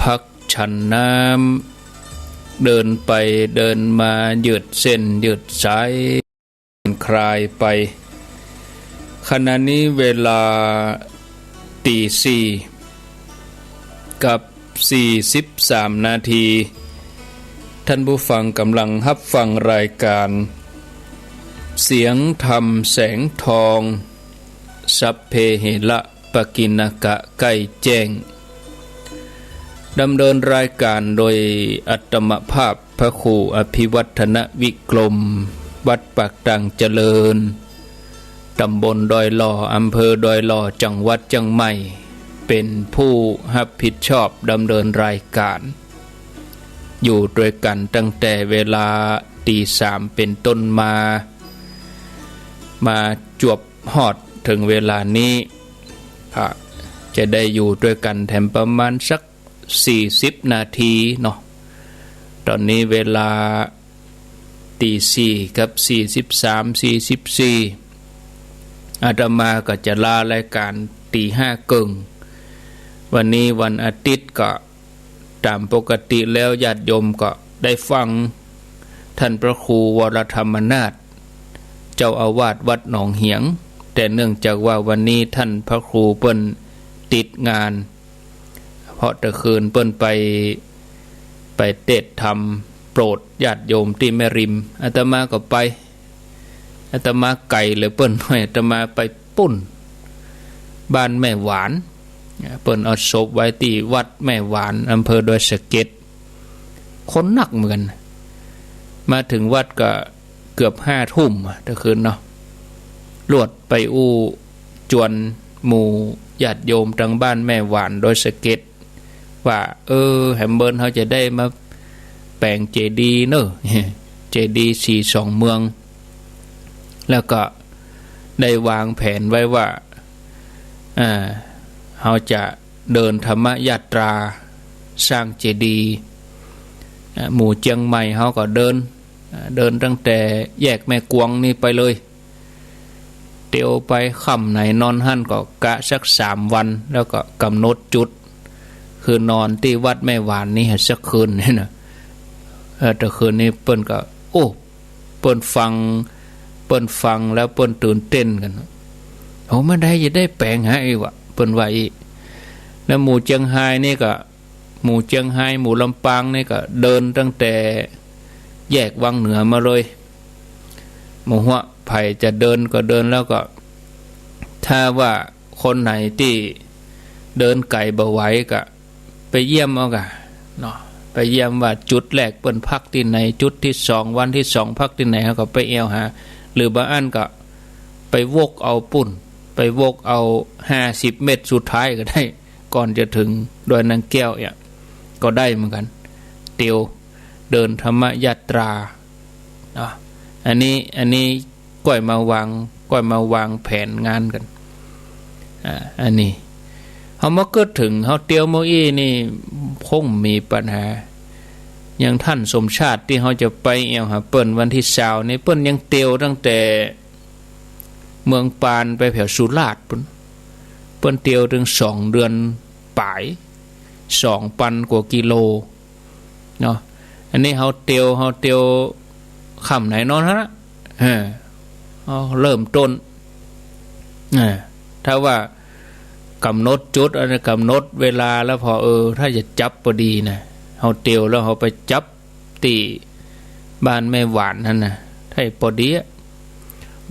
พักฉันน้ำเดินไปเดินมายืดเส้นยืดสายคลายไปขณะนี้เวลาตีสี่กับ43 นาทีท่านผู้ฟังกำลังรับฟังรายการเสียงธรรมแสงทองสัพเพเหระปกิณกะใกล้แจ้งดำเนินรายการโดยอัตมภาพพระครูอภิวัฒนวิกรมวัดปากตังเจริญตำบลดอยหล่ออำเภอดอยหล่อจังหวัดเชียงใหม่เป็นผู้รับผิดชอบดำเนินรายการอยู่ด้วยกันตั้งแต่เวลาตี3เป็นต้นมาจวบฮอดถึงเวลานี้จะได้อยู่ด้วยกันแถมประมาณสัก40 นาทีเนาะตอนนี้เวลาตี4กับ43 44อาตมาก็จะลารายการตี5ครึ่งวันนี้วันอาทิตย์ก็ตามปกติแล้วญาติโยมก็ได้ฟังท่านพระครูวรธรรมนาถเจ้าอาวาสวัดหนองเหียงแต่เนื่องจากว่าวันนี้ท่านพระครูเปิ้นติดงานเพราะตะคืนเปิ้นไปเทศธรรมโปรดญาติโยมที่แม่ริมอาตมาก็ไปอาตมาไก่เลยเปิ้นให้อาตมาไปปุ้นบ้านแม่หวานเปิ้นเอาศพไว้ที่วัดแม่หวานอำเภอดอยสะเก็ดคนหนักเหมือนมาถึงวัดก็เกือบ5 ทุ่มตะคืนเนาะลวดไปจวนหมู่ญาติโยมทางบ้านแม่หวานดอยสะเก็ดว่าแฮมเบิร์นเขาจะได้มาแปลงเจดีย์เนอะเจดีย์42 เมืองแล้วก็ได้วางแผนไว้ว่าเขาจะเดินธรรมยาตราสร้างเจดีย์หมู่เชียงใหม่เขาก็เดินตั้งแต่แยกแม่กวงนี่ไปเลยเตียวไปค่ำไหนนอนหั่นก็กะสัก3 วันแล้วก็กำหนดจุดคือนอนที่วัดแม่หวานนี่สักคืนนี่นะแต่คืนนี้เปิ้นก็เปิ้นฟังแล้วเปิ้นตื่นเต้นกันไม่ได้จะได้แปลงให้วะเปิ้นว่าอีแล้วหมู่เชียงไฮ้นี่ก็หมู่เชียงไฮ้หมู่ลำปางนี่ก็เดินตั้งแต่แยกวังเหนือมาเลยหมู่หัวไผ่จะเดินก็เดินแล้วก็ถ้าว่าคนไหนที่เดินไกลบ่ไหวก็ไปเยี่ยมเอากะเนาะไปเยี่ยมว่าจุดแรกเปิ้นพักที่ไหนจุดที่2วันที่2พักที่ไหนเขาก็ไปแอวหาหรือบางอันก็ไปวกเอาปุ่นไปวกเอา50 เมตรสุดท้ายก็ได้ก่อนจะถึงดอยนางแก้วเนี่ยก็ได้เหมือนกันเตียวเดินธรรมยาตราเนาะอันนี้ก้อยมาวางแผนงานกันอันนี้เขามาเกิดถึงเขาเตียวโมอี้นี่คงมีปัญหาอย่างท่านสมชาติที่เขาจะไปเอวหาเปิ้นวันที่20นี่เปิ้นยังเตียวตั้งแต่เมืองปานไปแถวสุราษฎร์เปิ้นเตียวถึง2 เดือนปลาย2,000 กว่ากิโลเนาะอันนี้เขาเตียวค่ำไหนนอนฮะเริ่มต้นถ้าว่ากำหนดจุดอะไรกำหนดเวลาแล้วพอถ้าจะจับพอดีนะเขาเตียวแล้วเขาไปจับตีบ้านแม่หวานนั่นนะถ้าพอดี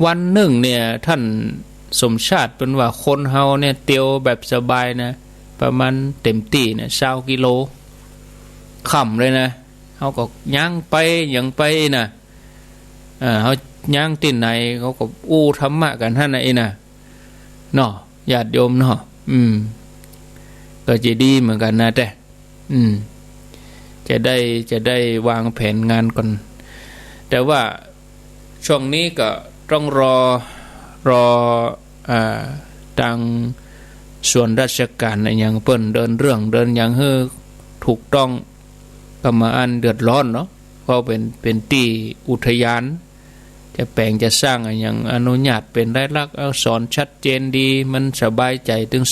วันหนึ่งเนี่ยท่านสมชาติเป็นว่าคนเฮาเนี่ยเตียวแบบสบายนะประมาณเต็มที่เนี่ย20 กิโลค่ำเลยนะเขาก็ย่างไปอย่างไปนะเขาย่างที่ไหนเขาก็ธรรมะกันท่านไหนนะเนาะญาติโยมเนาะก็จะดีเหมือนกันนะแต่จะได้วางแผนงานก่อนแต่ว่าช่วงนี้ก็ต้องรอทางส่วนราชการอย่างเปิ้นเดินเรื่องเดินอย่างให้ถูกต้องก็มาอันเดือดร้อนเนาะเพราะเป็นที่อุทยานจะแปลงจะสร้างอย่างอนุญาตเป็นลายลักษณ์อักษรชัดเจนดีมันสบายใจถึง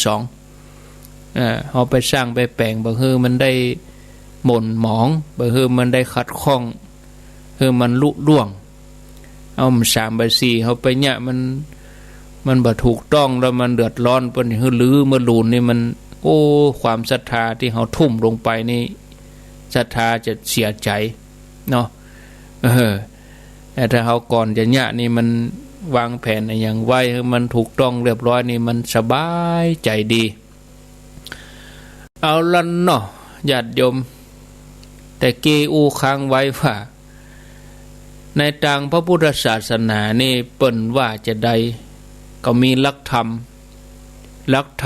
2 เอาไปสร้างไปแปลงบ่คือมันได้หม่นหมองบ่คือมันได้ขัดข้องคือมันลุล่วงเอา3ใบ4เอาไปเนี่ยมันบ่ถูกต้องแล้วมันเดือดร้อนเปิ้นคือลือเมื่อลูนนี่มันโอ้ความศรัทธาที่เฮาทุ่มลงไปนี่ศรัทธาจะเสียใจเนาะแต่ถ้าเฮาก่อนจะเนี่ยนี่มันวางแผนอย่างไว้ให้มันถูกต้องเรียบร้อยนี่มันสบายใจดีเอาละเนาะญาติโยมแต่เกอูค้างไว้ว่าในทางพระพุทธศาสนานี่เปิ้นว่าจะได้ก็มีหลักธร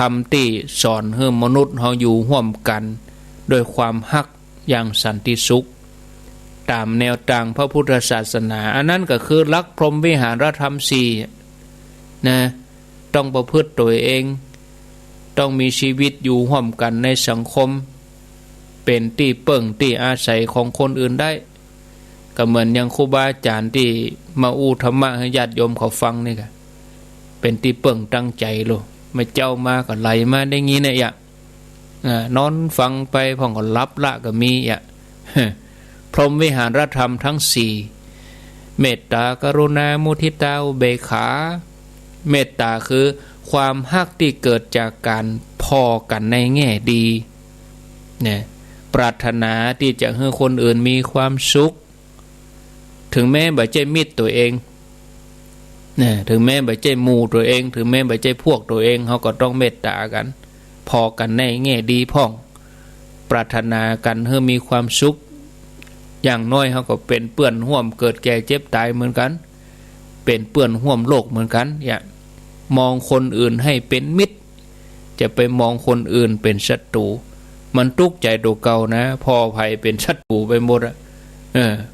รมที่สอนให้มนุษย์เฮาอยู่ร่วมกันโดยความฮักอย่างสันติสุขตามแนวทางพระพุทธศาสนาอันนั้นก็คือหลักพรหมวิหารธรรม4นะต้องประพฤติตัวเองต้องมีชีวิตอยู่ร่วมกันในสังคมเป็นที่เปิ่งที่อาศัยของคนอื่นได้ก็เหมือนอย่างครูบาอาจารย์ที่มาอู้ธรรมะให้ญาติโยมเขาฟังนี่ก็เป็นที่เปิ่งตั้งใจโลไม่เจ้ามาก็ไหลมาได้งี้เนี่ยนอนฟังไปพ่องก็รับละก็มีพรหมวิหารธรรมทั้ง4เมตตากรุณามุทิตาอุเบกขาเมตตาคือความฮักที่เกิดจากการพอกันในแง่ดีเนี่ยปรารถนาที่จะให้คนอื่นมีความสุขถึงแม้บ่ใช่มิตรตัวเองเนี่ยถึงแม้บ่ใช่หมู่ตัวเองถึงแม้บ่ใช่พวกตัวเองเขาก็ต้องเมตตากันพอกันในแง่ดีพ่องปรารถนากันให้มีความสุขอย่างน้อยเขาก็เป็นเปื้อนห่วมเกิดแก่เจ็บตายเหมือนกันเป็นเปื้อนห่วมโลกเหมือนกันมองคนอื่นให้เป็นมิตรจะไปมองคนอื่นเป็นศัตรูมันทุกข์ใจตัวเก่านะพอภัยเป็นศัตรูไปหมด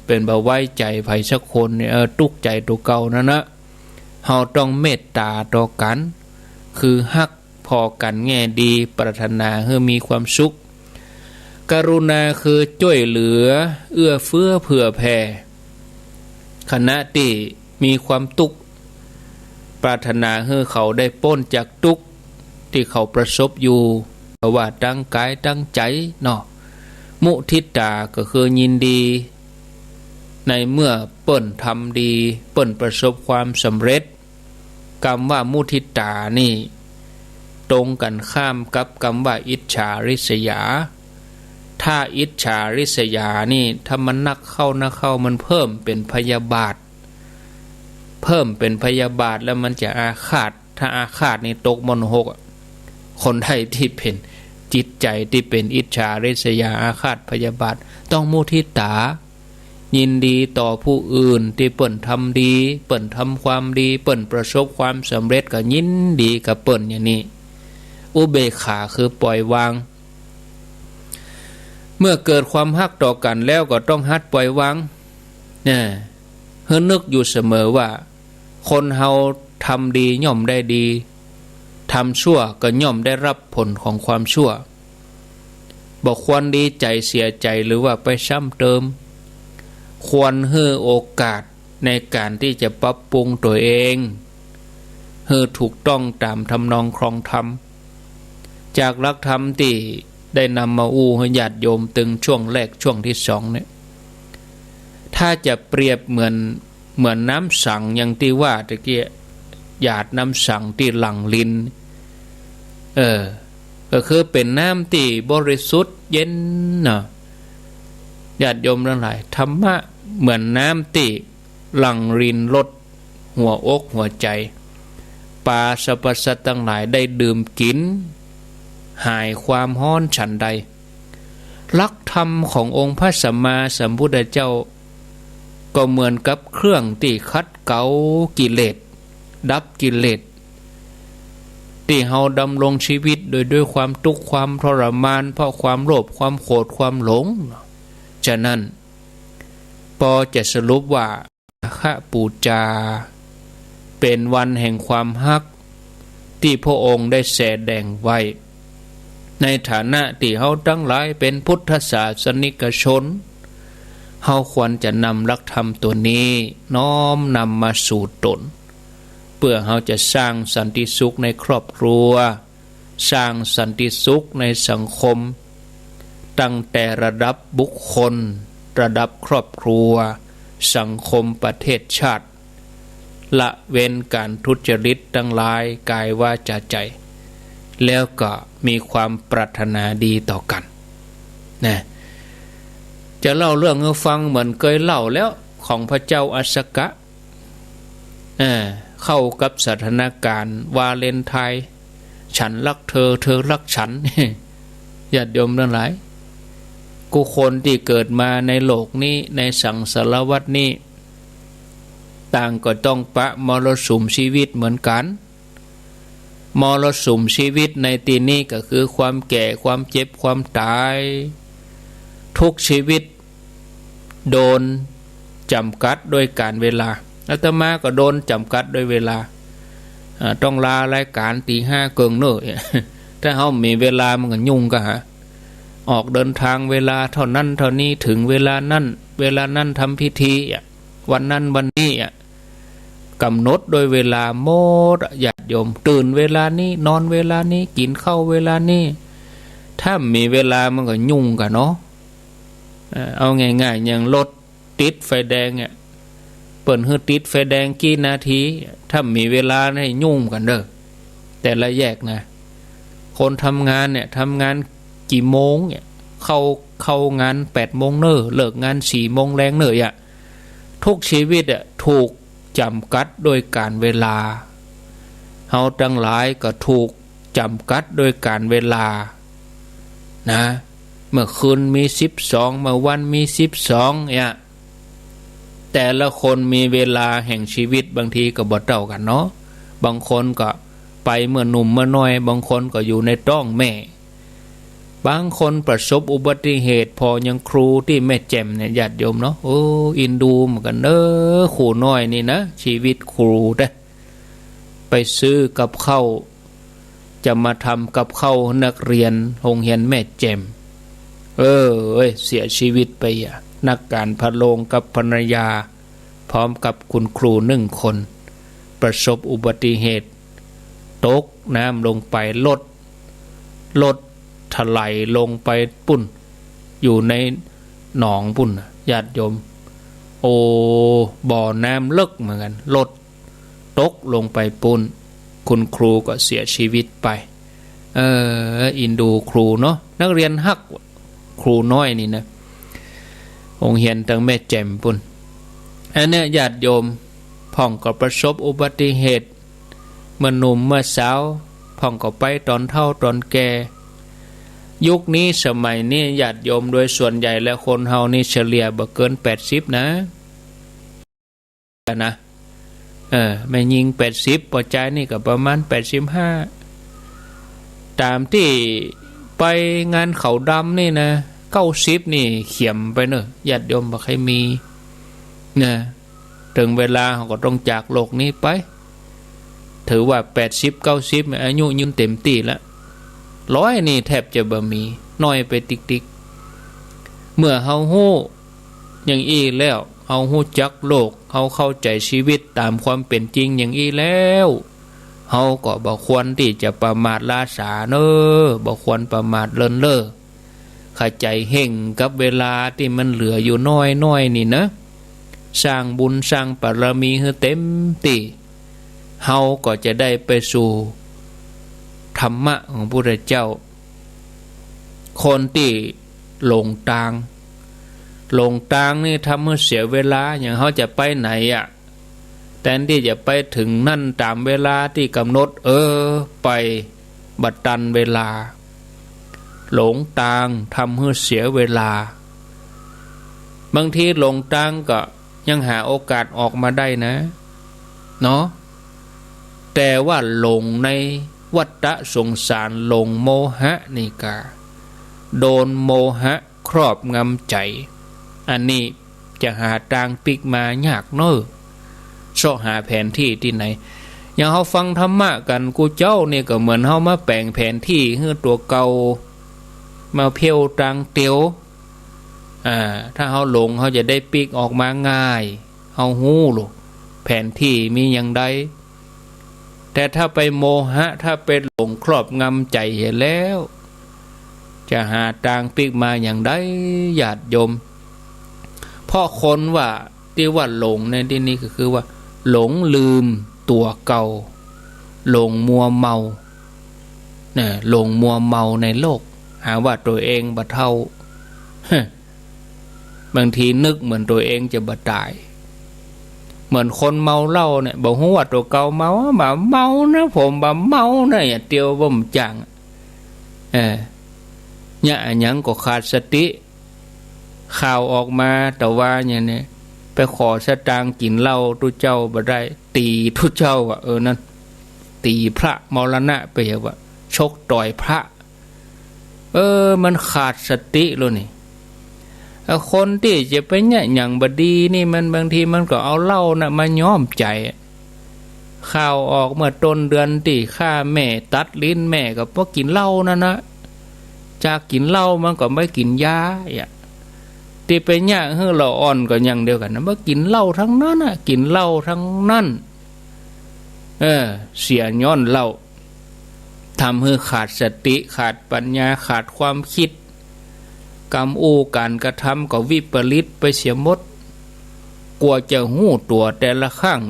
เป็นบ่ไว้ใจภัยสักคนเนี่ยทุกข์ใจตัวเก่านะเฮาต้องเมตตาต่อกันคือฮักพอกันแง่ดีปรารถนาให้มีความสุขกรุณาคือช่วยเหลือเอื้อเฟื้อเผื่อแผ่ขณะที่มีความทุกข์ปรารถนาให้เขาได้พ้นจากทุกข์ที่เขาประสบอยู่เพราะว่าตั้งกายตั้งใจเนาะมุทิตาก็คือยินดีในเมื่อเปิ้นทำดีเปิ้นประสบความสำเร็จคำว่ามุทิตานี่ตรงกันข้ามกับคำว่าอิจฉาริษยาถ้าอิจฉาริษยานี่ถ้ามันนักเข้ามันเพิ่มเป็นพยาบาทแล้วมันจะอาฆาตถ้าอาฆาตนี่ตกมนหกคนไทยที่เป็นจิตใจที่เป็นอิจฉาริษยาอาฆาตพยาบาทต้องมุทิตายินดีต่อผู้อื่นที่เปิ้นทำดีเปิ้นทำความดีเปิ้นประสบความสำเร็จก็ยินดีกับเปิ้นอย่างนี้อุเบกขาคือปล่อยวางเมื่อเกิดความฮักต่อกันแล้วก็ต้องหัดปล่อยวางให้นึกอยู่เสมอว่าคนเฮาทำดีย่อมได้ดีทำชั่วก็ย่อมได้รับผลของความชั่วบอกควรดีใจเสียใจหรือว่าไปซ้ำเติมควรให้โอกาสในการที่จะปรับปรุงตัวเองให้ถูกต้องตามทำนองครองธรรมจากหลักธรรมที่ได้นำมาอู้ให้ญาติโยมตึงช่วงแรกช่วงที่2เนี่ยถ้าจะเปรียบเหมือนน้ำสังอย่างที่ว่าตะเกียหยาดน้ำสังที่หลั่งลิ้นก็คือเป็นน้ำที่บริสุทธิ์เย็นเนาะญาติโยมทั้งหลายธรรมะเหมือนน้ำที่หลั่งลิ้นลดหัวอกหัวใจปลาสรรพสัตว์ทั้งหลายได้ดื่มกินหายความร้อนฉันใดหลักธรรมขององค์พระสัมมาสัมพุทธเจ้าก็เหมือนกับเครื่องที่ขัดเกลากิเลสดับกิเลสที่เฮาดำรงชีวิตโดยด้วยความทุกข์ความทรมานเพราะความโลภความโกรธความหลงฉะนั้นพอจะสรุปว่าพระปูจาเป็นวันแห่งความฮักที่พระองค์ได้แสดงไว้ในฐานะที่เฮาทั้งหลายเป็นพุทธศาสนิกชนเฮาควรจะนำหลักธรรมตัวนี้น้อมนำมาสู่ตนเพื่อเฮาจะสร้างสันติสุขในครอบครัว สร้างสันติสุขในสังคมตั้งแต่ระดับบุคคลระดับครอบครัวสังคมประเทศชาติละเว้นการทุจริตทั้งหลายกายวาจาใจแล้วก็มีความปรารถนาดีต่อกันนะจะเล่าเรื่องให้ฟังเหมือนเคยเล่าแล้วของพระเจ้าอัสสกะเข้ากับสถานการณ์วาเลนไทน์ฉันรักเธอเธอรักฉัน ญาติโยมทั้งหลายกูคนที่เกิดมาในโลกนี้ในสังสารวัฏนี้ต่างก็ต้องปะมรสุมชีวิตเหมือนกันมรสุมชีวิตในที่นี้ก็คือความแก่ความเจ็บความตายทุกชีวิตโดนจำกัดโดยการเวลาอาตมาก็โดนจำกัดโดยเวลาต้องลารายการตี 5เกิงเนอะถ้าเขามีเวลามันก็ยุ่งก็ฮะออกเดินทางเวลาเท่านั้นเท่านี้ถึงเวลานั้นทำพิธีวันนั้นวันนี้กำหนดโดยเวลาโมดญาติโยมตื่นเวลานี้นอนเวลานี้กินข้าวเวลานี้ถ้ามีเวลามันก็ยุ่งกันเนาะเอาง่ายๆอย่างรถติดไฟแดงเปิดให้ติดไฟแดงกี่นาทีถ้ามีเวลาให้ยุ่งกันเด้อแต่ละแยกนะคนทำงานทำงานกี่โมงเข้างาน8 โมงเนอะเลิกงาน4 โมงแรงเนอะทุกชีวิตถูกจำกัดโดยการเวลาเฮาทั้งหลายก็ถูกจำกัดโดยการเวลานะเมื่อคืนมี12เมื่อวันมี12แต่ละคนมีเวลาแห่งชีวิตบางทีก็บ่เท่ากันเนาะบางคนก็ไปเมื่อหนุ่มเมื่อน้อยบางคนก็อยู่ในท้องแม่บางคนประสบอุบัติเหตุพอยังครูที่แม่แจ่มเนี่ยญาติโยมเนาะโอ้อินดูเหมือนกันครูน้อยนี่นะชีวิตครูไปซื้อกับข้าวจะมาทำกับข้าวนักเรียนโรงเรียนแม่แจ่มเสียชีวิตไปนักการพะโลงกับภรรยาพร้อมกับคุณครู1 คนประสบอุบัติเหตุตกน้ำลงไปรถถลายลงไปปุ่นอยู่ในหนองปุ่นญาติโยมบ่อน้ำลึกเหมือนกันรถตกลงไปปุ่นคุณครูก็เสียชีวิตไปอินดูครูเนาะนักเรียนฮักครูน้อยนี่นะองเหียนตั้งแม่แจ่มปุ่นอันนี้ญาติโยมพ่องก็ประสบอุบัติเหตุเมื่อหนุ่มเมื่อสาวพ่องก็ไปตอนเฒ่าตอนแก่ยุคนี้สมัยนี้ญาติโยมโดยส่วนใหญ่แล้วคนเฮานี่เฉลี่ยบ่เกิน80นะแม่ยิง80ปอใจนี่ก็ประมาณ85ตามที่ไปงานเขาดำนี่นะ90นี่เขียมไปเนอะญาติโยมบ่ใครมีนะถึงเวลาเขาก็ต้องจากโลกนี้ไปถือว่า80-90อายุยืนเต็มที่แล้ว100นี่แทบจะบ่มีน้อยไปติ๊กๆเมื่อเฮาฮู้อย่างอี้แล้วเฮาฮู้จักโลกเฮาเข้าใจชีวิตตามความเป็นจริงอย่างอี้แล้วเฮาก็บ่ควรที่จะประมาทลาสาเน้อบ่ควรประมาทเลินเล่อเข้าใจเห่งกับเวลาที่มันเหลืออยู่น้อยๆนี่นะสร้างบุญสร้างบารมีให้เต็มที่เฮาก็จะได้ไปสู่ธรรมะของพระพุทธเจ้าคนที่หลงทางนี่ทำให้เสียเวลาอย่างเขาจะไปไหนแทนที่จะไปถึงนั่นตามเวลาที่กำหนดไปบัดตันเวลาหลงทางทำให้เสียเวลาบางทีหลงทางก็ยังหาโอกาสออกมาได้นะเนาะแต่ว่าหลงในวัฏสงสารหลงโมหะนี่กาโดนโมหะครอบงำใจอันนี้จะหาทางปิกมายากเนอะเสาะหาแผนที่ที่ไหนอย่างเขาฟังธรรมะกันกูเจ้านี่ก็เหมือนเขามาแปลงแผนที่ให้ตัวเก่ามาเพียวตางเตียวถ้าเขาหลงเขาจะได้ปิกออกมาง่ายเขาหู้ลูกแผนที่มีอย่างใด แต่ถ้าไปโมหะถ้าไปหลงครอบงำใจเห็นแล้วจะหาทางปิกมาอย่างใดญาติโยมเพราะคนว่าที่ว่าหลงในที่นี้ก็คือว่าหลงลืมตัวเก่าหลงมัวเมาเนี่ยหลงมัวเมาในโลกหาว่าตัวเองบ่เท่าบางทีนึกเหมือนตัวเองจะบ่ตายเหมือนคนเมาเหล้าเนี่ยบอกว่าตัวเก่าเมาบ่เมานะผมบ่เมานะอย่าเตียวบ่มจังเนี่ยยังก็ขาดสติข่าวออกมาแต่ว่าเนี่ย ไปขอสตางค์กินเหล้าทุเจ้าบ่ได้ตีทุเจ้าอ่ะนั่นตีพระมรณะไปว่าชกต่อยพระมันขาดสติเลยนี่คนที่จะไปเนี่ยอย่างบดีนี่มันบางทีมันก็เอาเหล้านะมาย้อมใจข่าวออกเมื่อต้นเดือนที่ฆ่าแม่ตัดลิ้นแม่ก็เพราะกินเหล้านั่นนะจากกินเหล้ามันก็ไม่กินยาที่ไปเนี่ยเฮ้อเราอ่อนก็อย่างเดียวกันนะว่ากินเหล้าทั้งนั้นนะกินเหล้าทั้งนั้นเสียย้อนเหล้าทำให้ขาดสติขาดปัญญาขาดความคิดกรรมอู้การกระทำก็วิปริตไปเสียหมดกลัวจะหู้ตัวแต่ละข้าง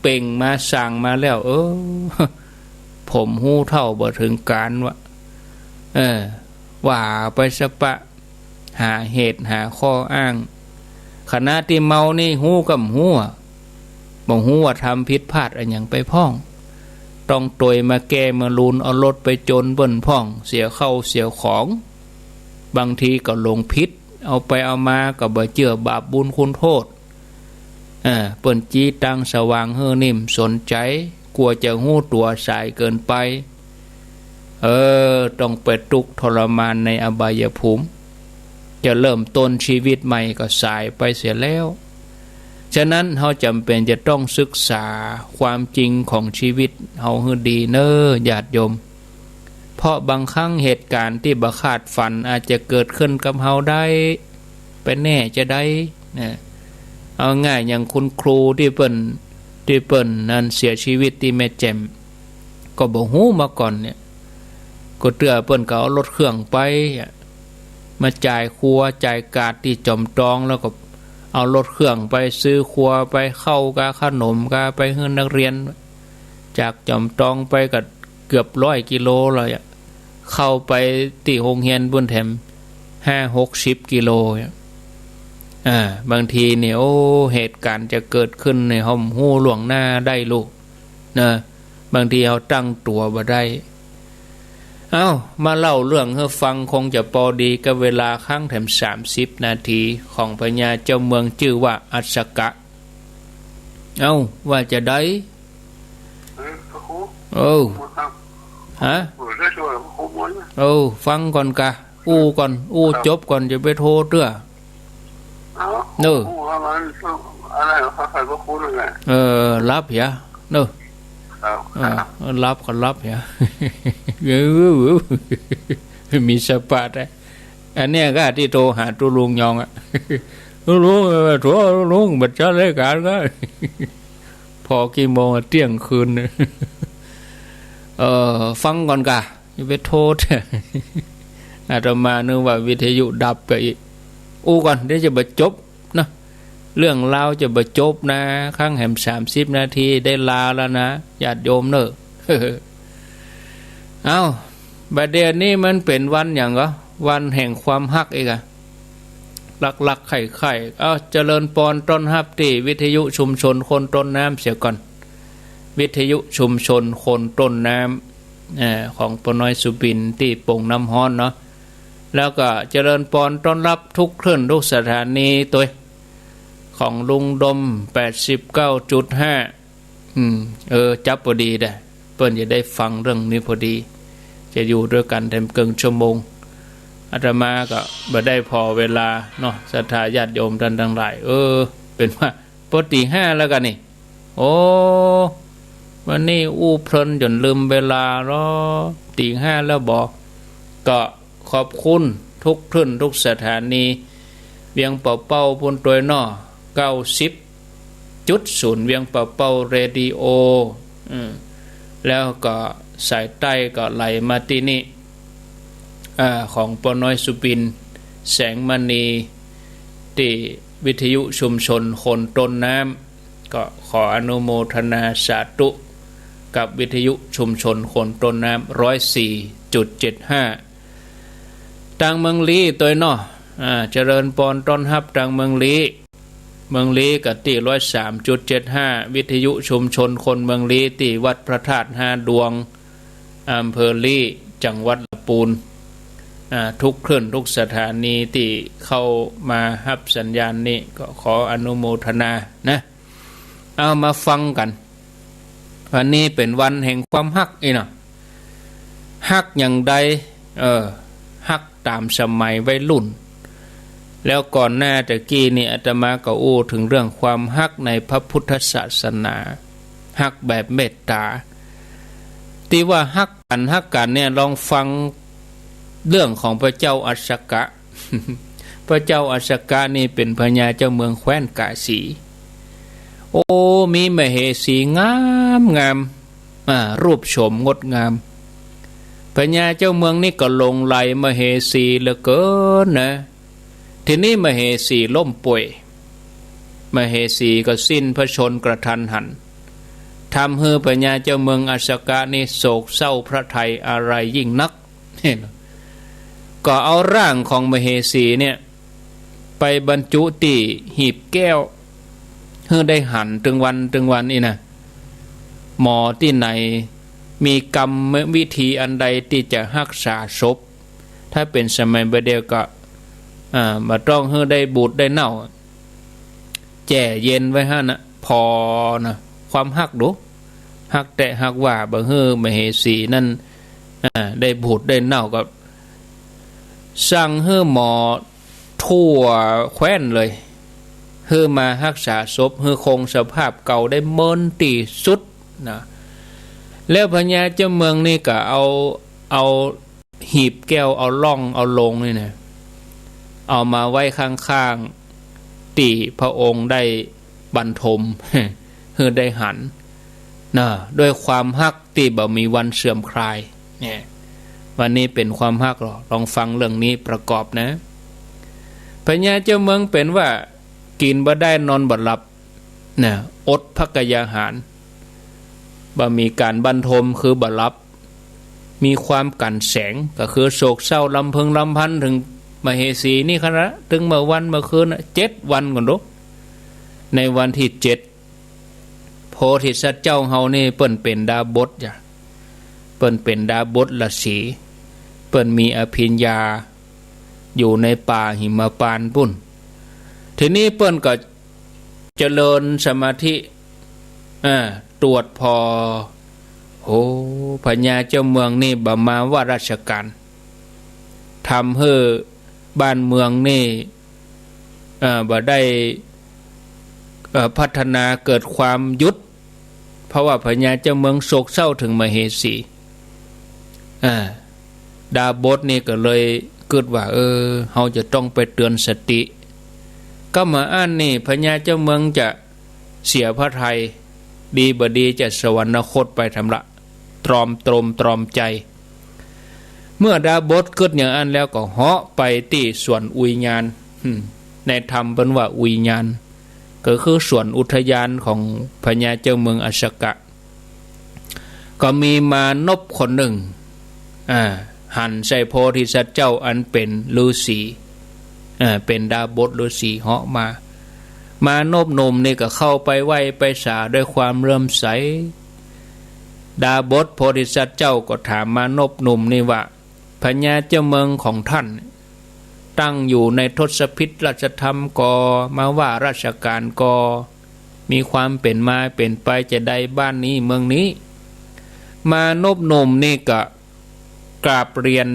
เป่งมาสั่งมาแล้วผมหู้เท่าบ่ถึงการว่าไปสปะหาเหตุหาข้ออ้างขณะที่เมานี่หู้กับหู้บ่หู้ว่าทำผิดพลาดอะไรอย่างไปพ้องต้องตวยมาแก้มาลูนเอารถไปจนเบิ่นพ้องเสียเข้าเสียของบางทีก็ลงพิษเอาไปเอามาก็บ่เจือบาปบุญคุณโทษเปิ้นจีตังสว่างเฮือนิ่มสนใจกลัวจะหู้ตัวสายเกินไปต้องไปทุกข์ทรมานในอบายภูมิจะเริ่มต้นชีวิตใหม่ก็สายไปเสียแล้วฉะนั้นเราจำเป็นจะต้องศึกษาความจริงของชีวิตเราให้ดีเน้อญาติโยมเพราะบางครั้งเหตุการณ์ที่บ่คาดฝันอาจจะเกิดขึ้นกับเราได้เป็นแน่จะได้นะเอาง่ายอย่างคุณครูที่เปิ้นนั้นเสียชีวิตที่แม่แจ่มก็บ่ฮู้มาก่อนเนี่ยก็เตื้อเปิ้นก็เอารถเครื่องไปมาจ่ายครัวจ่ายกาดที่จอมจองแล้วก็เอารถเครื่องไปซื้อครัวไปเข้ากาขนมกาไปให้นักเรียนจากจอมจองไปก็เกือบ100 กิโลเลยเข้าไปที่โรงเรียนบนแถม50-60 กิโลบางทีเนี่ยเหตุการณ์จะเกิดขึ้นในห้องหู้หลวงหน้าได้ลูกนะบางทีเขาตั้งตัวบ่ได้มาเล่าเรื่องให้ฟังคงจะพอดีกับเวลาข้างแถม30 นาทีของพญาเจ้าเมืองชื่อว่าอัสสกะว่าจะได้ฮะฟังก่อนกะก่อนจบก่อนจะไปโทรเด้อรับเหรอรับก็รับเหรอมีสปาดอันเนี้ยก็ที่โทรหาตัวลุงยองลุงบัดจ้าเลยการก็พอกี่โมงเที่ยงคืนฟังก่อนกะอย่าไปโทษอาตมานึกว่าวิทยุดับไปก่อนเดี๋ยวจะบรรจบนะเรื่องเล่าจะบรรจบนะข้างแหม30 นาทีได้ลาแล้วนะญาติโยมเนอะบัดเดี๋ยวนี้มันเป็นวันอย่างก็วันแห่งความฮักเองลักไข่เจริญปอนต้นฮับที่วิทยุชุมชนคนต้นน้ำเสียก่อนวิทยุชุมชนคนต้นน้ำของปน้อยสุบินที่โป่งน้ำฮ้อนเนาะแล้วก็เจริญปอนต้อนรับทุกคลื่นทุกสถานีตัวของลุงดม 89.5 จับพอดีได้เปิ้นจะได้ฟังเรื่องนี้พอดีจะอยู่ด้วยกันเต็มเกินชั่วโมงอาตมาก็บ่ได้พอเวลาเนาะศรัทธาญาติโยมท่านทั้งหลายเป็นว่าปกติ5แล้วกันนี่วันนี้เพลินจนลืมเวลาตี5แล้วบอกก็ขอบคุณทุกคลื่นทุกสถานีเวียงเป่าๆพุ่นตัวน้อ90.0เวียงเป่าเรดิโอ แล้วก็สายใต้ก็ไหลมาที่นี่ของปอน้อยสุบินแสงมณีที่วิทยุชุมชนคนต้นน้ำก็ขออนุโมทนาสาธุกับวิทยุชุมชนคนต้นน้ำ104.75ตังเมืองลีตัวเนาะเจริญปอนต้อนรับตังเมืองลีกับที่103.75วิทยุชุมชนคนเมืองลีที่วัดพระธาตุ5ดวงอำเภอลีจังหวัดลำพูนทุกเคลื่อนทุกสถานีที่เข้ามารับสัญญาณนี้ก็ขออนุโมทนานะเอามาฟังกันวันนี้เป็นวันแห่งความฮักเนาะฮักอย่างใดฮักตามสมัยวัยรุ่นแล้วก่อนหน้าตะกี้นี่อาตมาก็อู้ถึงเรื่องความฮักในพระพุทธศาสนาฮักแบบเมตตาที่ว่าฮักกันเนี่ยลองฟังเรื่องของพระเจ้าอัสสกะ พระเจ้าอัสสกะนี่เป็นพญาเจ้าเมืองแคว้นกาสีโอ้มีมเหสีงามรูปโฉมงดงามพญาเจ้าเมืองนี่ก็ลงไหลมเหสีเหลือเกินนะทีนี้มเหสีล้มป่วยมเหสีก็สิ้นพระชนกระทันหันทำให้พญาเจ้าเมืองอัสสกะนี่โศกเศร้าพระทัยอะไรยิ่งนักก็เอาร่างของมเหสีเนี่ยไปบรรจุที่หีบแก้วเพื่อได้หันถึงวันนี่นะหมอที่ไหนมีกรรมวิธีอันใดที่จะรักษาศพถ้าเป็นสมัยเดียวก็มาต้องเพื่อได้บูดได้เน่าแจ่เย็นไว้ฮะนะพอนะความฮักดูฮักแต่ฮักว่าบ่เฮือมเหสีนั่นได้บูดได้เน่าก็สั่งเฮือหมอทั่วแคว้นเลยเฮือมารักษาศพเฮือคงสภาพเก่าได้เมินตีสุดนะแล้วพญาเจ้าเมืองนี่ก็เอาหีบแก้วเอาล่องเอาลงนี่นะเอามาไว้ข้างๆตีพระองค์ได้บรรทมเฮือได้หันนะด้วยความฮักที่บ่มีวันเสื่อมคลายเนี่ยวันนี้เป็นความฮักหรอลองฟังเรื่องนี้ประกอบนะพญาเจ้าเมืองเป็นว่ากินบ่ได้นอนบ่หลับนะอดภักยาหารบ่มีการบรรทมคือบ่หลับมีความกันแสงก็คือโศกเศร้าลำพึงลำพันถึงมเหสีนี่คณะถึงเมื่อคืน7 วันก่อนดูในวันที่7โพธิสัตว์เจ้าเฮานี่เปิ้นเป็นดาบทจ้ะเปิ้นเป็นดาบทฤาษีเปิ้นมีอภิญญาอยู่ในป่าหิมพานต์ปุ่นทีนี้เปิ้นก็เจริญสมาธิตรวจพอโอ้พญาเจ้าเมืองนี่บ่มาว่าราชการทำให้บ้านเมืองนี่บ่ได้พัฒนาเกิดความยุติเพราะว่าพญาเจ้าเมืองโศกเศร้าถึงมเหสีดาบทนี่ก็เลยเกิดว่าเฮาจะต้องไปเตือนสติก็มาอ่านนี่พญาเจ้าเมืองจะเสียพระทัยดีบ่ดีจะสวรรคตไปทำละตรอมใจเมื่อดาบทเกิดอย่างอันแล้วก็เหาะไปที่ส่วนอุยญาณในธรรมเป็นว่าอุยญาณก็คือส่วนอุทยานของพญาเจ้าเมืองอัสสกะก็มีมานพคนหนึ่งหันใส่โพธิสัตว์เจ้าอันเป็นฤาษีเป็นดาบทฤาษีเหาะมานพนมนี่ก็เข้าไปไหว้ไปสาด้วยความเลื่อมใสดาบทโพธิสัตว์เจ้าก็ถามมานพนมนี่ว่าพญาเจ้าเมืองของท่านตั้งอยู่ในทศพิธราชธรรมกมาว่าราชการกมีความเป็นมาเป็นไปจะได้บ้านนี้เมืองนี้มานพนมนี่ก็กราบเรียน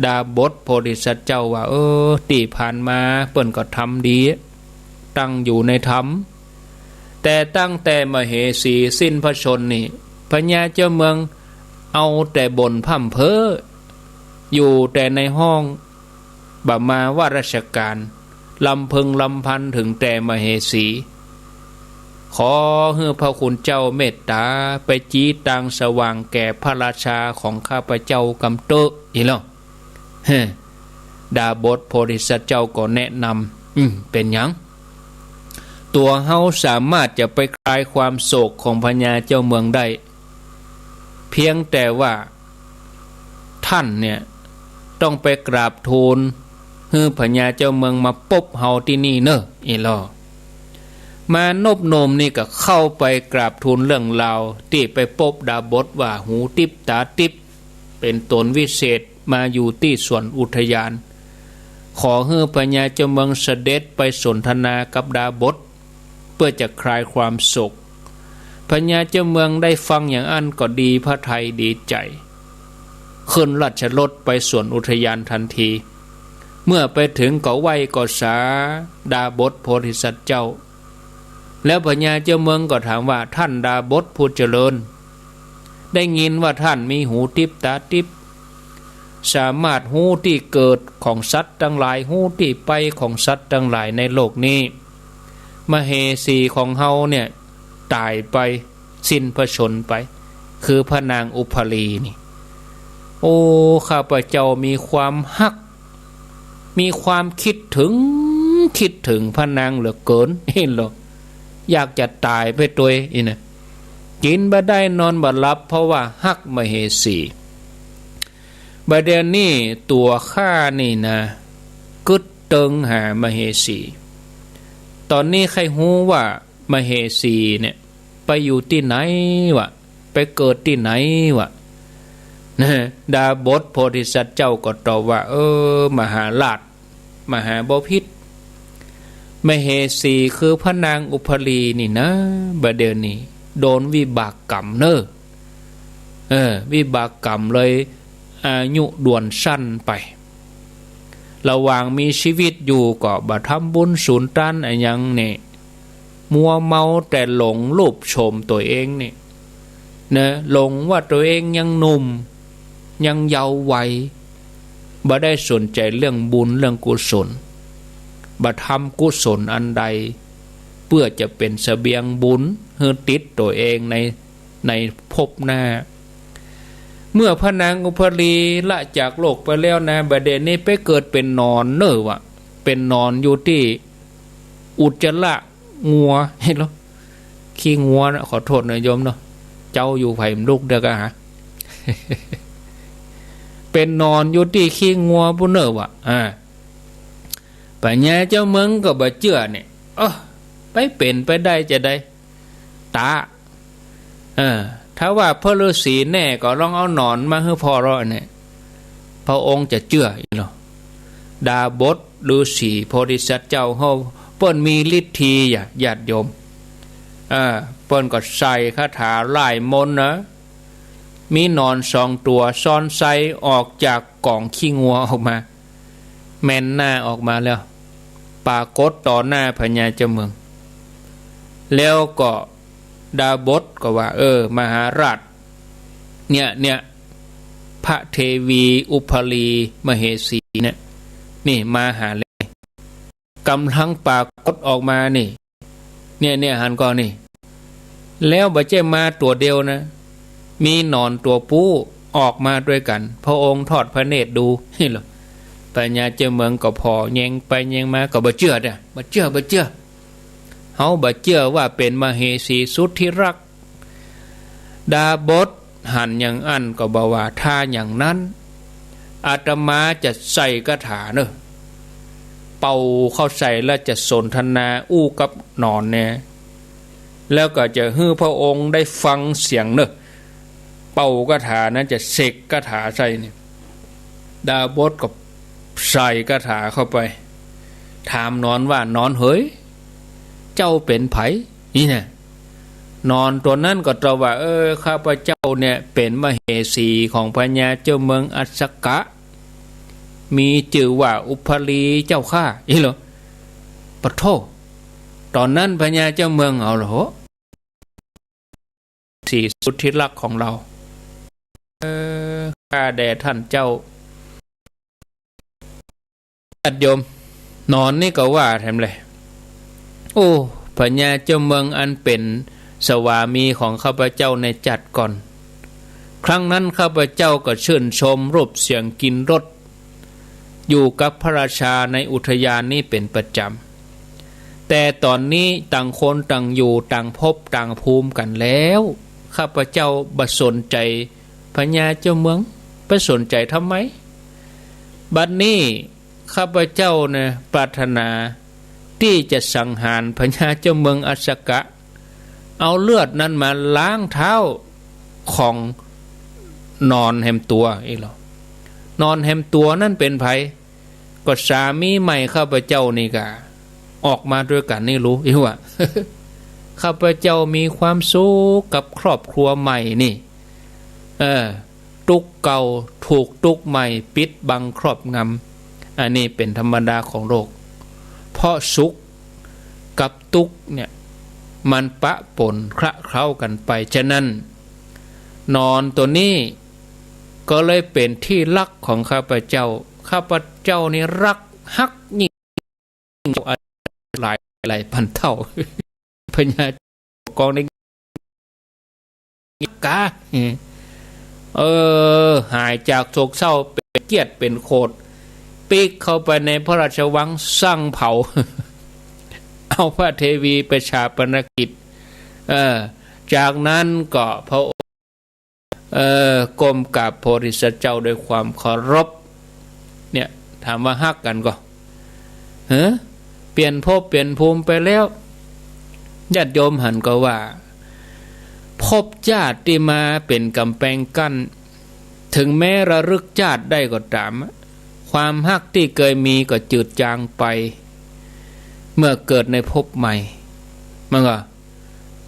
ดาบทโพธิสัตว์เจ้าว่าที่ผ่านมาเปิ้นก็ทำดีตั้งอยู่ในธรรมแต่ตั้งแต่มเหสีสิ้นพระชนนี่พญาเจ้าเมืองเอาแต่บ่นพร่ำเพ้ออยู่แต่ในห้องบ่มาว่าราชการลำพึงลำพันถึงแต่มเหสี ขอให้พระคุณเจ้าเมตตาไปจี้ตังสว่างแก่พระราชาของข้าพเจ้ากำเตออีหรอดาบทโพธิสัตว์เจ้าก็แนะนำเป็นหยังตัวเฮาสามารถจะไปคลายความโศกของพญาเจ้าเมืองได้เพียงแต่ว่าท่านเนี่ยต้องไปกราบทูลให้พญาเจ้าเมืองมาปบเฮาที่นี่เนอะอีหรอมานบโนมนี่ก็เข้าไปกราบทูลเรื่องราวที่ไปพบดาบทว่าหูติบตาติบเป็นตนวิเศษมาอยู่ที่สวนอุทยานขอให้พญาเจ้าเมืองเสด็จไปสนทนากับดาบทเพื่อจะคลายความโศกพญาเจ้าเมืองได้ฟังอย่างอันก็ดีพระทัยดีใจขึ้นราชรถไปสวนอุทยานทันทีเมื่อไปถึงก็ไหว้ก็สาดาบทโพธิสัตว์เจ้าแล้วพญาเจ้าเมืองก็ถามว่าท่านดาบทผู้เจริญได้ยินว่าท่านมีหูทิพตาทิพสามารถหูที่เกิดของสัตว์ทั้งหลายหูที่ไปของสัตว์ทั้งหลายในโลกนี้มเหสีของเฮาเนี่ยตายไปสิ้นพระชนไปคือพระนางอุพาลีนี่โอ้ข้าพเจ้ามีความฮักมีความคิดถึงพระนางเหลือเกินเห็นหรออยากจะตายไปตัวอีนะกินบ่ได้นอนบ่หลับเพราะว่าฮักมเหสีบัดเดี๋ยวนี้ตัวข้านี่นะกึดเติงหามเหสีตอนนี้ใครฮู้ว่ามเหสีเนี่ยไปอยู่ที่ไหนวะไปเกิดที่ไหนวะนะดาบทโพธิสัตว์เจ้าก็ตอบว่ามหาราชมหาบพิตรมเหสีคือพระนางอุพาลีนี่นะบัดเดี๋ยวนี้โดนวิบากกรรมเนอะวิบากกรรมเลยอายุด่วนสั้นไประหว่างมีชีวิตอยู่ก็บ่ทำบุญสูญต้านอะไรยังเนี่ยมัวเมาแต่หลงรูปชมตัวเองนี่นะหลงว่าตัวเองยังหนุ่มยังเยาว์วัยบ่ได้สนใจเรื่องบุญเรื่องกุศลบ่ทำกุศลอันใดเพื่อจะเป็นเสบียงบุญให้ติดตัวเองในภพหน้าเมื่อพระนางอุพาลีละจากโลกไปแล้วนะบัดเดี๋ยวนี้ไปเกิดเป็นนอนเนอะวะเป็นนอนอยู่ที่อุจจาระงัวเห็นหรอขี้งัวนะขอโทษนะโยมเนาะเจ้าอยู่ไผ่ลูกเด็กอะฮะ เป็นนอนอยู่ที่ขี้งัวปุ่นเนอะวะปัญญาเจ้าเมืองก็บ่เชื่อเนี่ยไปเป็นไปได้จะได้ตาถ้าว่าพระฤาษีแน่ก็ลองเอาหนอนมาให้พอรอเนี่ยพระองค์จะเชื่ออีกหรอดาบทฤาษีโพธิสัตว์เจ้าเฮาเปิ้นมีฤทธีญาติโยมเปิ้นก็ใส่คาถาไล่มนต์นะมีหนอน2 ตัวซ่อนไซออกจากกล่องขี้งัวออกมาแม่นหน้าออกมาแล้วปรากฏต่อหน้าพญาเจ้าเมืองแล้วก็ดาบทก็ว่ามหาราชเนี่ยพระเทวีอุพาลีมเหสีเนี่ยนี่มาหาเลยกำลังปรากฏออกมานี่เนี่ยหันก่อนนี่แล้วบ่ใช่มาตัวเดียวนะมีหนอนตัวผู้ออกมาด้วยกันพระองค์ทอดพระเนตรดูนี่เหรอปัญญาเจ้าเมืองก็พอแยงไปแยงมาก็บ่เชื่อเด้อบ่เชื่อเฮาบ่เชื่อว่าเป็นมเหสีสุดที่รักดาบทหันอย่างอันก็บอกว่าถ้าอย่างนั้นอาตมาจะใส่คาถาเนอะเป่าเข้าใส่แล้วจะสนทนาอู้กับหนอนเนี่ยแล้วก็จะให้พระองค์ได้ฟังเสียงเนอะเป่าคาถานั้นจะเสกคาถาใส่เนี่ยดาบทก็ใส่คาถาเข้าไปถามนอนว่านอนเฮ้ยเจ้าเป็นไผนี่เนี่ยนอนตัวนั้นก็ตอบว่าข้าพเจ้าเนี่ยเป็นมเหสีของพญาเจ้าเมืองอัสสกะมีชื่อว่าอุพาลีเจ้าข้าอีเหรอปะโทตอนนั้นพญาเจ้าเมืองเอาเหรอสีสุดที่รักของเราข้าแด่ท่านเจ้าญาติโยมนอนนี่ก็ว่าแถมเลยโอ้ พญาเจ้าเมืองอันเป็นสวามีของข้าพเจ้าในจัดก่อนครั้งนั้นข้าพเจ้าก็ชื่นชมรูปเสียงกินรสอยู่กับพระราชาในอุทยานนี้เป็นประจำแต่ตอนนี้ต่างคนต่างอยู่ต่างภพต่างภูมิกันแล้วข้าพเจ้าบ่สนใจพญาเจ้าเมืองไปสนใจทำไมบัดนี้ข้าพเจ้าเนี่ยปรารถนาที่จะสังหารพญาเจ้าเมืองอัสสกะเอาเลือดนั้นมาล้างเท้าของนอนแหมตัวอีกแล้วนอนแหมตัวนั่นเป็นไผก็สามีใหม่ข้าพเจ้านี่กะออกมาด้วยกันนี่รู้อีกว่า ข้าพเจ้ามีความสุขกับครอบครัวใหม่นี่ตุกเก่าถูกตุกใหม่ปิดบังครอบงำอันนี้เป็นธรรมดาของโลกเพราะสุขกับตุกเนี่ยมันปะปนคละเคล้ากันไปฉะนั้นนอนตัวนี้ก็เลยเป็นที่รักของข้าพเจ้าข้าพเจ้านี่รักฮักยิ่งหลายพันเท่าพญากองในกาหายจากโศกเศร้าเป็นเกียรติเป็นโคตรปีกเข้าไปในพระราชวังสร้างเผาเอาพระเทวีไปชาปนกิจจากนั้นก็พระองค์ก้มกราบโพธิสัตว์เจ้าด้วยความเคารพเนี่ยถามว่าฮักกันก็เปลี่ยนภพเปลี่ยนภูมิไปแล้วญาติโยมหันก็ว่าภพชาติที่มาเป็นกำแพงกั้นถึงแม้ระลึกชาติได้ก็ตามความฮักที่เคยมีก็จืดจางไปเมื่อเกิดในภพใหม่มัน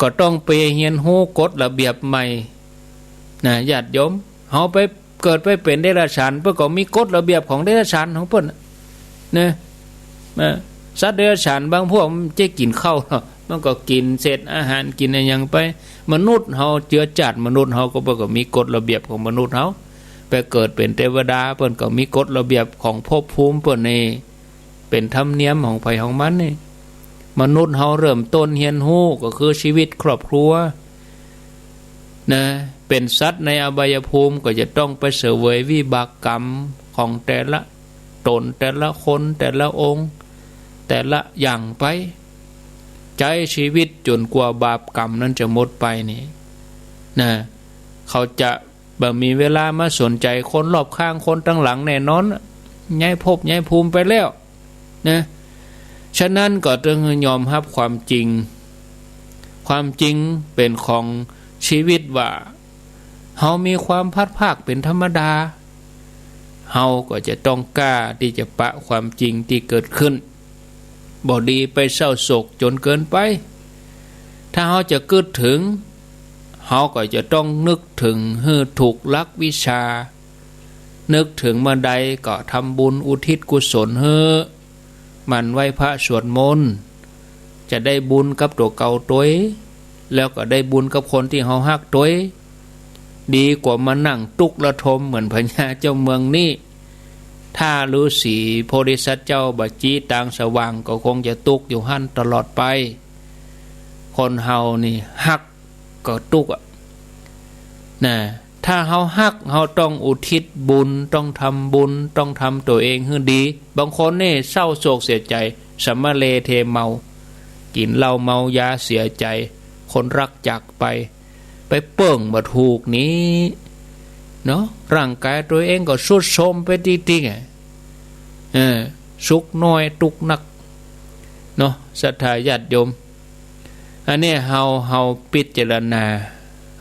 ก็ต้องไปเรียนรู้กฎระเบียบใหม่นะญาติโยมเฮาไปเกิดไปเป็นเดรัจฉานเพิ่นก็มีกฎระเบียบของเดรัจฉานของเพิ่นนะสัตว์เดรัจฉานบางพวกมันจะกินข้าวมันก็กินเศษอาหารกินอะไรอย่างไปมนุษย์เฮาเจือจาดมนุษย์เฮาก็เพิ่นก็มีกฎระเบียบของมนุษย์เฮาไปเกิดเป็นเทวดาเพิ่นก็มีกฎระเบียบของภพภูมิเพิ่นนี่เป็นธรรมเนียมของไผของมันนี่มนุษย์เฮาเริ่มต้นเรียนรู้ก็คือชีวิตครอบครัวนะเป็นสัตว์ในอบายภูมิก็จะต้องไปเสวยวิบากกรรมของแต่ละตนแต่ละคนแต่ละองค์แต่ละอย่างไปใจชีวิตจนกว่าบาปกรรมนั้นจะหมดไปนี่นะเขาจะบ่มีเวลามาสนใจคนรอบข้างคนตั้งหลังแน่นอนย้ายภพย้ายภูมิไปแล้วนะฉะนั้นก็ต้องยอมรับความจริงเป็นของชีวิตว่าเฮามีความพัดภาคเป็นธรรมดาเฮาก็จะต้องกล้าที่จะปะความจริงที่เกิดขึ้นบ่ดีไปเศร้าโศกจนเกินไปถ้าเฮาจะกึดถึงเฮาก็จะต้องนึกถึงถูกลักวิชานึกถึงเมื่อใดก็ทำบุญอุทิศกุศลมันไหว้พระสวดมนต์จะได้บุญกับตัวเก่าตัวแล้วก็ได้บุญกับคนที่เฮาฮักตัวดีกว่ามานั่งตุกระทมเหมือนพญาเจ้าเมืองนี่ถ้าฤาษีโพธิสัตว์เจ้าบัจจีต่างสว่างก็คงจะตุกอยู่หั่นตลอดไปคนเฮานี่ฮักก็ตุกนะถ้าเฮาฮักเฮาต้องอุทิศบุญต้องทำบุญต้องทำตัวเองให้ดีบางคนนี่เศร้าโศกเสียใจสัมมาเลเทเมากินเหล้าเมายาเสียใจคนรักจากไปเปิ่งมาถูกนี้เนาะร่างกายตัวเองก็สุดโทรมไปติ๊กสุขน้อยตุกนักเนาะศรัทธาญาติโยมอันนี้เฮาพิจารณา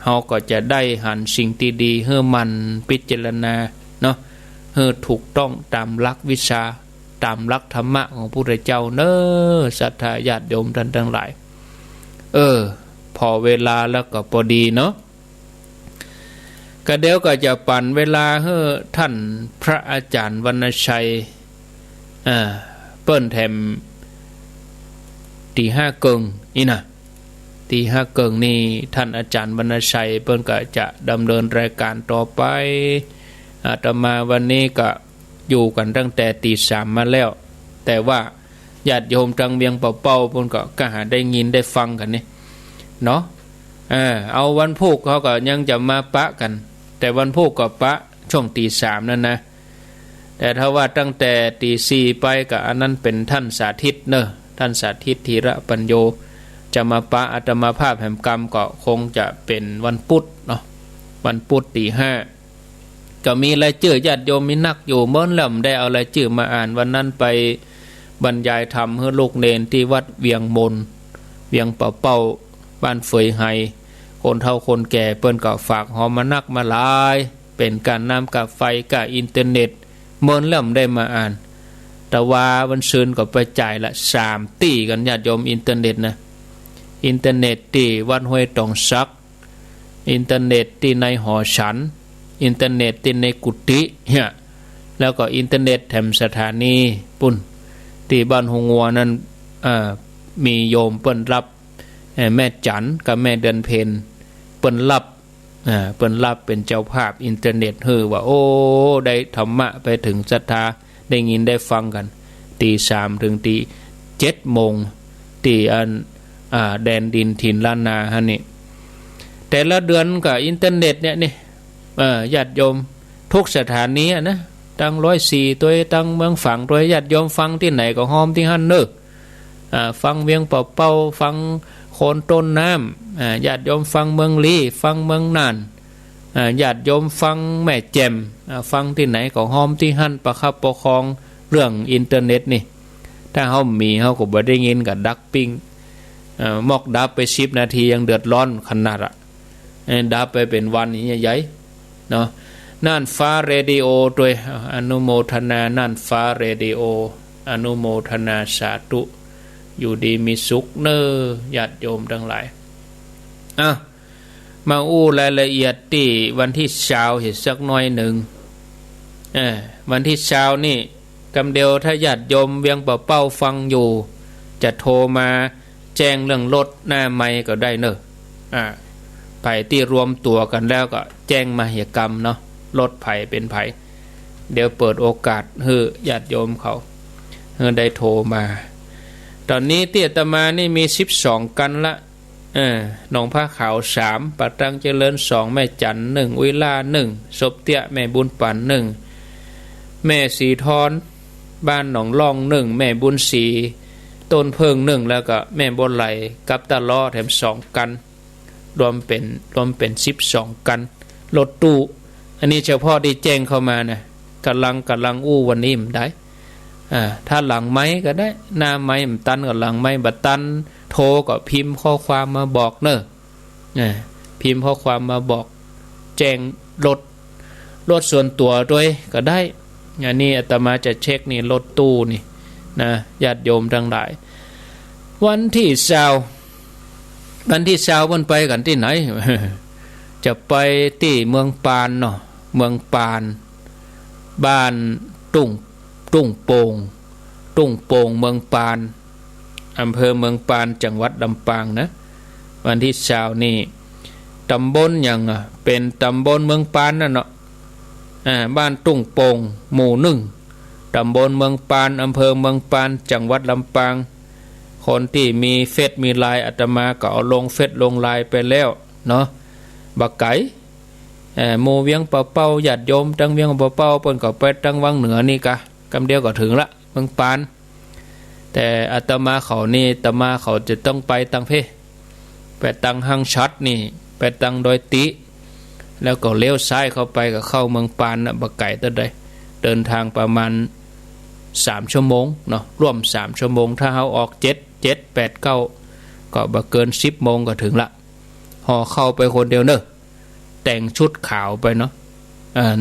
เฮาก็จะได้หันสิ่งที่ดีให้มันพิจารณาเนาะให้ถูกต้องตามหลักวิชาตามหลักธรรมะของพระพุทธเจ้าเนอะศรัทธาญาติโยมท่านทั้งหลายพอเวลาแล้วก็พอดีเนาะก็เดี๋ยวก็จะปั่นเวลาให้ท่านพระอาจารย์วรรณชัยเปิ้นแถมตีห้าเกิงนี่นะตีห้าเกิงนี่ท่านอาจารย์วรรณชัยเปิ้นก็จะดำเนินรายการต่อไปอาตมาวันนี้ก็อยู่กันตั้งแต่ตี 3มาแล้วแต่ว่า ญาติโยมจังเวียงเป่าๆเพิ่นก็หาได้ยินได้ฟังกันนี่เนาะเอาวันพุธเขาก็ยังจะมาปะกันแต่วันพุธก็ปะช่วงตี 3นั่นนะแต่ถ้าว่าตั้งแต่ตี 4ไปก็อันนั้นเป็นท่านสาธิตเนอะท่านสาธิตธีระปัญโยจะมาปะอาตมาภาพแห่งกรรมก็คงจะเป็นวันพุธเนาะวันพุธตี 5ก็มีรายชื่อญาติโยมมีนักอยู่เมื่อลำได้เอารายชื่อมาอ่านวันนั้นไปบรรยายธรรมให้ลูกเนนที่วัดเวียงมนเวียงเป่าบ้านเฟยไฮคนเฒ่าคนแก่เปิ้นก็ฝากหอมมานักมาหลายเป็นการนำกับไฟกับอินเทอร์เน็ตเมื่อลำได้มาอ่านแต่ว่าวันซืนก็ไปจ่ายละ3ตี้กันญาติโยมอินเทอร์เน็ตนะอินเทอร์เน็ตที่วัดห้วยตองซักอินเทอร์เน็ตที่ในหอฉันอินเทอร์เน็ตที่ในกุฏิเนี่ยแล้วก็อินเทอร์เน็ตแถมสถานีปุ่นที่บ้านหงงัวนั้นมีโยมเปิ้นรับแม่จันกับแม่เดือนเพ็ญเปิ้นรับเป็นเจ้าภาพอินเทอร์เน็ตฮือว่าโอ้ได้ธรรมะไปถึงศรัทธาได้ยินได้ฟังกันตี 3ถึงตี 7โมงที่แดนดินถิ่นล้านนาฮะนี่แต่ละเดือนกับอินเทอร์เน็ตเนี่ยนี่ญาติโยมทุกสถานีนะตั้ง104ตัวตั้งเมืองฝั่งตัวญาติโยมฟังที่ไหนก็หอมที่หั่นเนอะฟังเวียงเป่าฟังโคนต้นน้ำญาติโยมฟังเมืองลีฟังเมืองน่านญาติโยมฟังแม่แจ่มฟังที่ไหนก็หอมที่หั่นประคับประคองเรื่องอินเทอร์เน็ตนี่ถ้าเฮามีเฮาก็บ่ได้ยินกับดักปิ้งมอกดับไป10 นาทียังเดือดร้อนขนาดดับไปเป็นวันนี้ใหญ่เนาะน่านฟ้าเรดิโอด้วยอนุโมทนาน่านฟ้าเรดิโออนุโมทนาสาธุอยู่ดีมีสุขเนอญาติโยมทั้งหลายมาอู้รายละเอียดที่วันที่เช้าเห็นสักน้อยหนึ่งวันที่เช้านี่กำเดียวถ้าญาติโยมเวียงเป่าฟังอยู่จะโทรมาแจ้งเรื่องรถหน้าไมค์ก็ได้เนอะไผ่ที่รวมตัวกันแล้วก็แจ้งมหกรรมเนาะรถไผ่เป็นไผ่เดี๋ยวเปิดโอกาสให้ญาติโยมเขาได้โทรมาตอนนี้ที่อาตมานี่มี12กันละหนองผ้าขาว3ปัตตังเจริญ2แม่จัน1วิลา1ศพเตี้ยแม่บุญปัน1แม่สีทอนบ้านหนองล่อง1แม่บุญศรีต้นเพิง1แล้วก็แม่บนไหลกับตะล้อแถม2กันรวมเป็น12กันรถตู้อันนี้เฉพาะที่แจ้งเข้ามานะกำลังอู้วันนี้มันได้ถ้าหลังไม้ก็ได้หน้าไม้มันตันกับหลังไม้บัดตันโทรก็พิมพ์ข้อความมาบอกเนอะพิมพ์ข้อความมาบอกแจ้งรถส่วนตัวด้วยก็ได้อันนี้อาตมาจะเช็คนี่รถตู้นี่นะญาติโยมทั้งหลายวันที่เช้าวันไปกันที่ไหน จะไปที่เมืองปานเนาะเมืองปานบ้านตุ้งโป่งเมืองปานอำเภอเมืองปานจังหวัดลำปางนะวันที่เช้านี่ตำบลอย่างเป็นตำบลเมืองปานนั่นเนาะบ้านตุ้งโป่งหมู่1ตำบลเมืองปานอำเภอเมืองปานจังหวัดลำปางคนที่มีเฟซมีไลน์อาตมาก็เอาลงเฟซลงไลน์ไปแล้วเนาะบักไก่โมเวียงเป่าญาติโยมจังเวียงเป่าเปิ้นก็ไปจังวังเหนือนี่กะกำเดียวก็ถึงละเมืองปานแต่อาตมาเขานี่อาตมาเขาจะต้องไปตังเพไปตังหังชัดนี่ไปตังดอยติแล้วก็เลี้ยวซ้ายเข้าไปก็เข้าเมืองปานนะบักไก่ตัวใดเดินทางประมาณ3 ชั่วโมงเนาะร่วม3 ชั่วโมงถ้าเขาออก7 8 9ก็บ่เกิน10 โมงก็ถึงละห่อเข้าไปคนเดียวเนอะแต่งชุดขาวไปเนาะ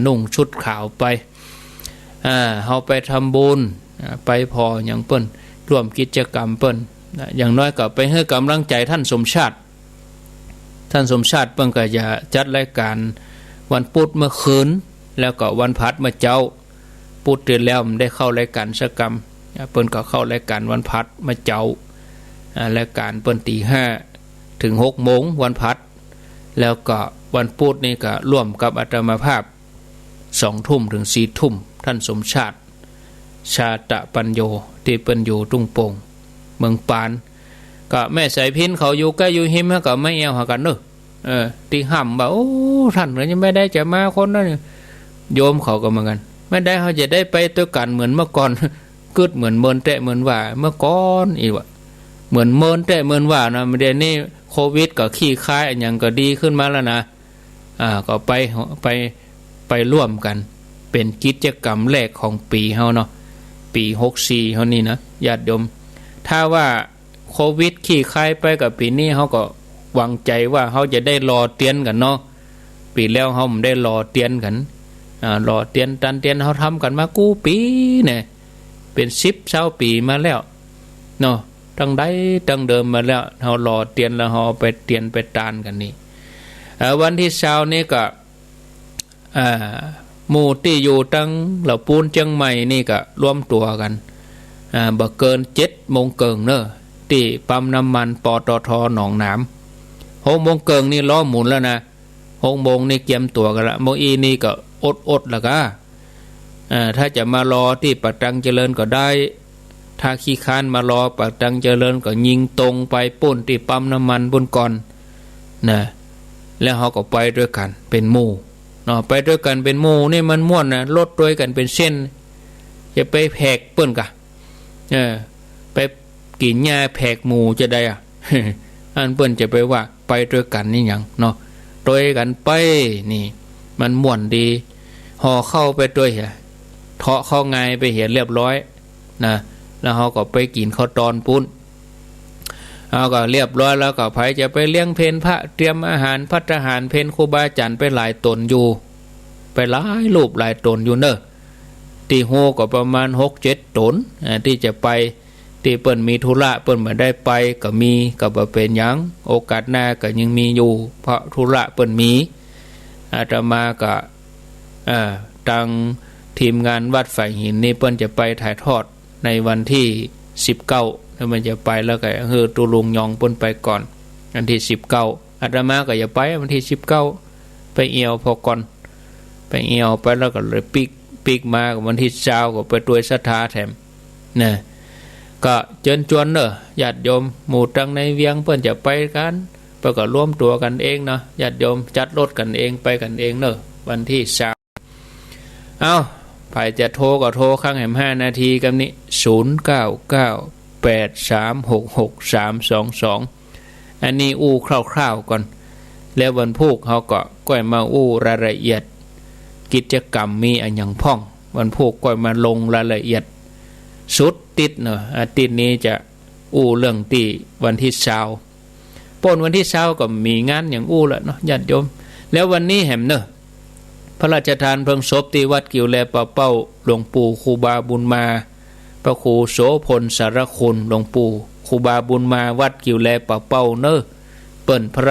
นุ่งชุดขาวไปเขาไปทำบุญไปพออย่างเปิ้นร่วมกิจกรรมเปิ้นอย่างน้อยก็ไปให้กำลังใจท่านสมชาติเปิ้นก็จะจัดรายการวันพุธเมื่อคืนแล้วก็วันพฤหัสเมื่อเจ้าพุธตื่นแล้วมันได้เข้ารายการสักกรรมเปิ้นก็เข้ารายการวันพฤหัสเมื่อเจ้ารายการเปิ้นตี 5 ถึง 6 โมงวันพฤหัสแล้วก็วันพุธนี่ก็ร่วมกับอาตมาภาพ2 ทุ่มถึง 4 ทุ่มท่านสมชาติชาตะปัญโย ที่เปิ้นอยู่ตุ้งโป่งเมืองปานก็แม่สายพินเขาอยู่ใกล้อยู่หิมก็ไม่เอาหากันเนอะตีห่ำบ่าโอ้ท่านเลยยังไม่ได้จะมาคนนั้นโยมเขาก็เหมือนกันไม่ได้เขาจะได้ไปตัวกันเหมือนเมื่อก่อนกึดเหมือนเมินแตะเหมือนว่าเมื่อก่อนอีกว่าเหมือนเมินแตะเหมือนว่านะเดี๋ยวนี้โควิดก็ขี้คายอย่างก็ดีขึ้นมาแล้วนะก็ไปร่วมกันเป็นกิจกรรมแรกของปีเฮาเนาะปี64เฮานี่นะญาติโยมถ้าว่าโควิดขี้คายไปกับปีนี้เฮาก็หวังใจว่าเฮาจะได้รอเตียนกันเนาะปีแล้วเฮาไม่ได้รอเตียนกันรอเตียนตันเตียนเฮาทำกันมากู้ปีเนี่ยเป็น10-20ปีมาแล้วเนาะตั้งได้ตั้งเดิมมาแล้วเฮารอเตียนแล้วเฮาไปเตียนไปตานกันนี่วันที่20นี้ก็หมู่ที่อยู่ตั้งเหล่าปูนเชียงใหม่นี่ก็รวมตัวกันบ่เกิน7 โมงเกิงเนอะที่ปั๊มน้ำมันปตท.หนองน้ำ6 โมงเกิงนี่ล้อหมุนแล้วนะ6 โมงนี่เตรียมตัวกันละโมงอีนี่ก็อดแล้วก็ถ้าจะมารอที่ปากตังเจริญก็ได้ถ้าขี้ค้านมารอปากตังเจริญก็ยิงตรงไปป่นที่ปั๊มน้ำมันบนก่อนนะแล้วเขาก็ไปด้วยกันเป็นหมู่เนาะไปด้วยกันเป็นหมู่นี่มันม่วนนะรถด้วยกันเป็นเส้นจะไปแผกเปิ้นกะไปกินหญ้าแผกหมู่จะได้อันเปิ้นจะไปว่าไปด้วยกันนี่หยังเนาะด้วยกันไปนี่มันม่วนดีห่อเข้าไปด้วยเทาะเข้าไงไปเห็นเรียบร้อยนะแล้วเขาก็ไปกินข้าวตอนปุ้นเขาก็เรียบร้อยแล้วก็ไผจะไปเลี้ยงเพลพระเตรียมอาหารพัฒหารเพลครูบาอาจารย์ไปหลายตนอยู่ไปหลายรูปหลายตนอยู่เนอะที่โฮก็ประมาณ 6-7 ตนที่จะไปที่เปิ้นมีธุระเปิ้นไม่ได้ไปก็มีก็บ่เป็นหยังโอกาสหน้าก็ยังมีอยู่เพราะธุระเปิ้นมีอาตมาก็ทางทีมงานวัดฝ่ายหินนี่เปิ้นจะไปถ่ายทอดในวันที่19แล้วมันจะไปแล้วก็ตุลุงยองเปิ้นไปก่อนวันที่19อาตมาก็จะไปวันที่19ไปเอียวพอก่อนไปเอียวไปแล้วก็เลยปีกมาวันที่20ก็ไปด้วยศรัทธาแถมนะก็เชิญชวนเนอะญาติโยมหมู่ตังในเวียงเปิ้นจะไปกันเปิ้นก็ร่วมตัวกันเองเนาะญาติโยมจัดรถกันเองไปกันเองเนอะวันที่20เอาไผจะโทรก็โทรข้างแหม5 นาทีกันนี้0998366322อันนี้อู้คร่าวๆก่อนแล้ววันพุธเขาก็ก้อยมาอู้รายละเอียดกิจกรรมมีอันยังพ่องวันพุธก้อยมาลงรายละเอียดสุดติดเนอะอาทิตย์นี้จะอู้เรื่องที่วันที่20ป่นวันที่20ก็มีงานอย่างอู้ละเนาะญาติโยมแล้ววันนี้แหมเนอะพระราชทานเพลิงศพที่วัดกิ่วแลป่าเป้าหลวงปู่ครูบาบุญมาพระครูโสพลสารคุณหลวงปู่ครูบาบุญมาวัดกิ่วแลป่าเป้าเนอะเปิ้นพระ